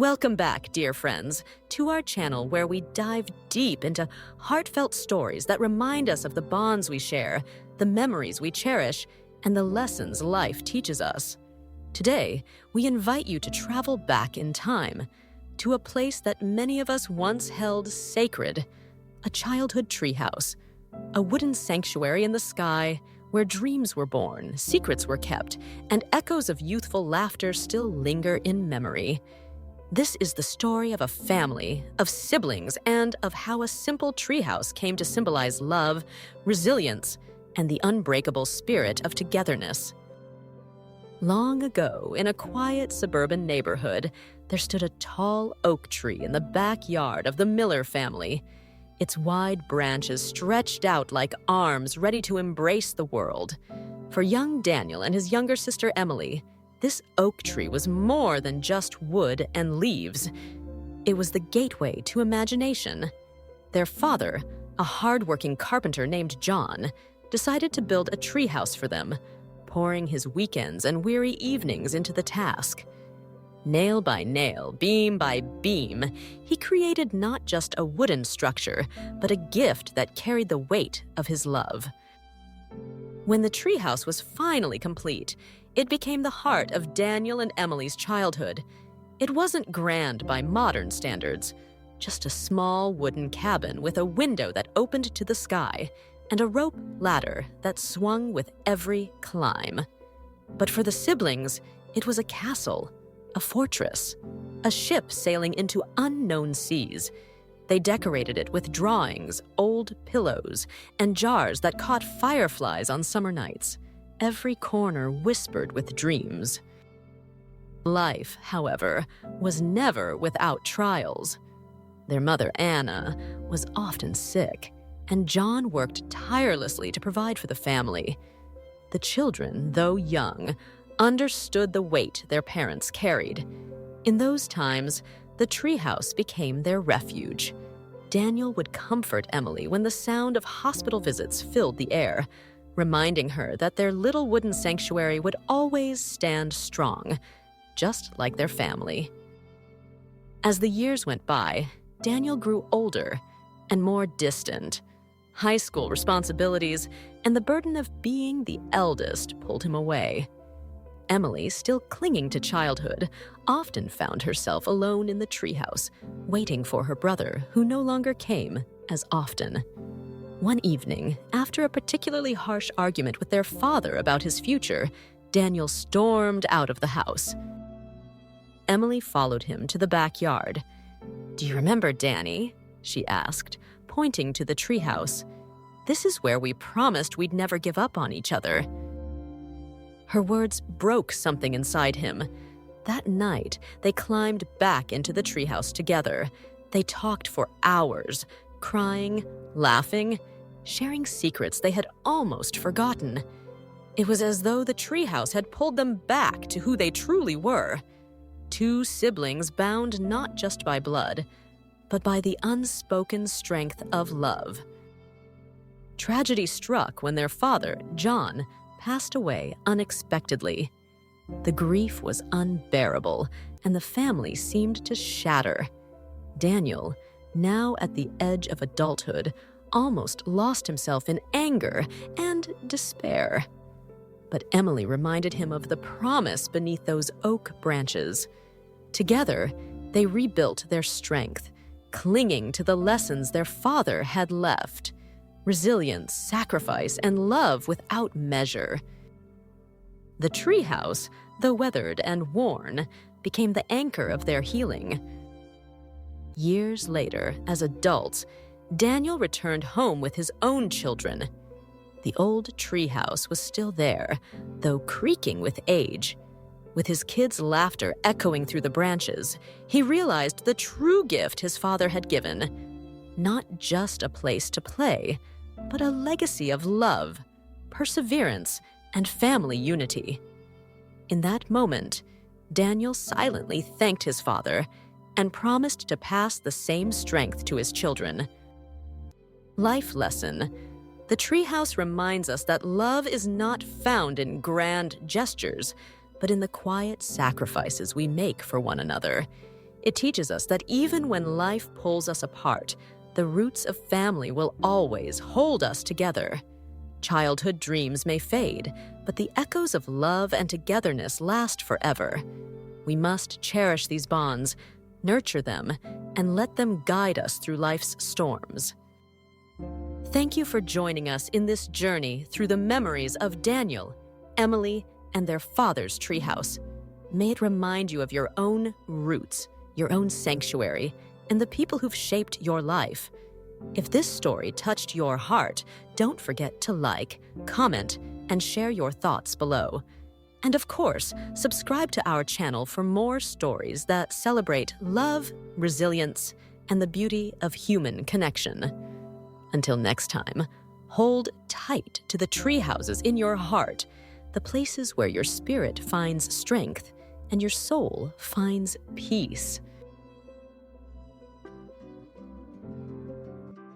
Welcome back, dear friends, to our channel where we dive deep into heartfelt stories that remind us of the bonds we share, the memories we cherish, and the lessons life teaches us. Today, we invite you to travel back in time, to a place that many of us once held sacred, a childhood treehouse, a wooden sanctuary in the sky where dreams were born, secrets were kept, and echoes of youthful laughter still linger in memory. This is the story of a family, of siblings, and of how a simple treehouse came to symbolize love, resilience, and the unbreakable spirit of togetherness. Long ago, in a quiet suburban neighborhood, there stood a tall oak tree in the backyard of the Miller family. Its wide branches stretched out like arms ready to embrace the world. For young Daniel and his younger sister Emily, this oak tree was more than just wood and leaves. It was the gateway to imagination. Their father, a hard-working carpenter named John, decided to build a treehouse for them, pouring his weekends and weary evenings into the task. Nail by nail, beam by beam, he created not just a wooden structure, but a gift that carried the weight of his love. When the treehouse was finally complete, it became the heart of Daniel and Emily's childhood. It wasn't grand by modern standards, just a small wooden cabin with a window that opened to the sky and a rope ladder that swung with every climb. But for the siblings, it was a castle, a fortress, a ship sailing into unknown seas. They decorated it with drawings, old pillows, and jars that caught fireflies on summer nights. Every corner whispered with dreams. Life, however, was never without trials. Their mother, Anna, was often sick, and John worked tirelessly to provide for the family. The children, though young, understood the weight their parents carried. In those times, the treehouse became their refuge. Daniel would comfort Emily when the sound of hospital visits filled the air, reminding her that their little wooden sanctuary would always stand strong, just like their family. As the years went by, Daniel grew older and more distant. High school responsibilities and the burden of being the eldest pulled him away. Emily, still clinging to childhood, often found herself alone in the treehouse, waiting for her brother, who no longer came as often. One evening, after a particularly harsh argument with their father about his future, Daniel stormed out of the house. Emily followed him to the backyard. "Do you remember, Danny?" she asked, pointing to the treehouse. "This is where we promised we'd never give up on each other." Her words broke something inside him. That night, they climbed back into the treehouse together. They talked for hours, crying, laughing, sharing secrets they had almost forgotten. It was as though the treehouse had pulled them back to who they truly were. Two siblings bound not just by blood, but by the unspoken strength of love. Tragedy struck when their father, John, passed away unexpectedly. The grief was unbearable, and the family seemed to shatter. Daniel, now at the edge of adulthood, almost lost himself in anger and despair. But Emily reminded him of the promise beneath those oak branches. Together, they rebuilt their strength, clinging to the lessons their father had left: resilience, sacrifice, and love without measure. The treehouse, though weathered and worn, became the anchor of their healing. Years later, as adults, Daniel returned home with his own children. The old treehouse was still there, though creaking with age. With his kids' laughter echoing through the branches, he realized the true gift his father had given: not just a place to play, but a legacy of love, perseverance, and family unity. In that moment, Daniel silently thanked his father and promised to pass the same strength to his children. Life lesson: the treehouse reminds us that love is not found in grand gestures, but in the quiet sacrifices we make for one another. It teaches us that even when life pulls us apart, the roots of family will always hold us together. Childhood dreams may fade, but the echoes of love and togetherness last forever. We must cherish these bonds, nurture them, and let them guide us through life's storms. Thank you for joining us in this journey through the memories of Daniel, Emily, and their father's treehouse. May it remind you of your own roots, your own sanctuary, and the people who've shaped your life. If this story touched your heart, don't forget to like, comment, and share your thoughts below. And of course, subscribe to our channel for more stories that celebrate love, resilience, and the beauty of human connection. Until next time, hold tight to the tree houses in your heart, the places where your spirit finds strength and your soul finds peace.